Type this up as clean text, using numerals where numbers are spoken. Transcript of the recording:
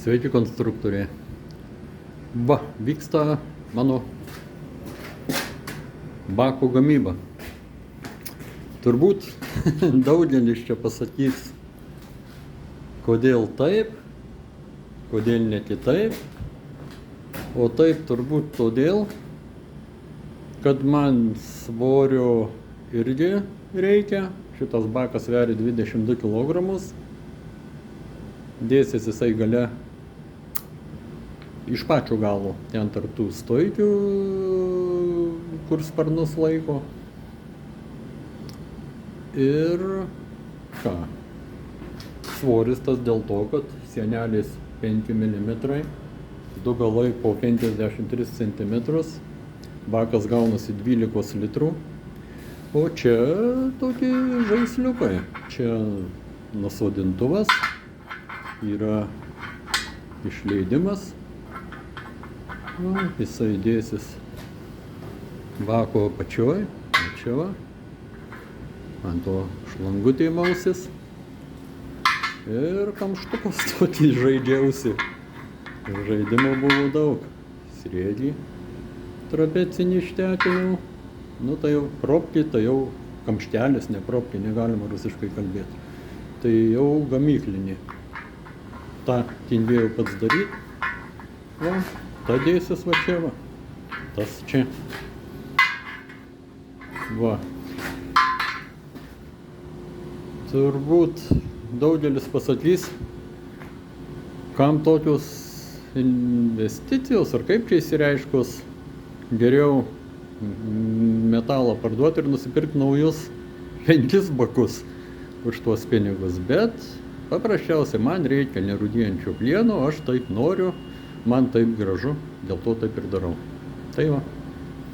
Sveiki konstruktoriai. Va, vyksta mano bako gamyba. Turbūt daugelis čia pasakys, kodėl taip, kodėl ne kitaip. O taip turbūt todėl, kad man svorio irgi reikia. Šitas bakas sveria 22 kg. Dėsis jisai gale iš pačio galo, ten tarp tų stoikių, kur sparnus laiko. Ir ką? Svoris tas dėl to, kad sienelės 5 mm, du galai po 53 cm, bakas gaunasi 12 litrų, o čia tokie žaisliukai. Čia nusodintuvas, yra išleidimas, jisai dėsis bako apačioj, čia va, ant to šlangutė mausis ir kamštukas tokį žaidžiausi. Žaidimo buvo daug. Srėgį trapecinį ištekinau. Nu tai jau propkį, tai jau kamštelis, ne propkį, negalima rusiškai kalbėti. Tai jau gamyklinį. Ta tingėjau pats daryti. Va, ta dėsis va čia va. Tas čia. Va. Turbūt daugelis pasakys, kam tokios investicijos, ar kaip čia įsireiškus, geriau metalą parduoti ir nusipirkti naujus 5 bakus už tuos pinigus. Bet paprasčiausiai man reikia nerūdijančio plieno, aš taip noriu, man taip gražu, dėl to taip ir darau. Tai va.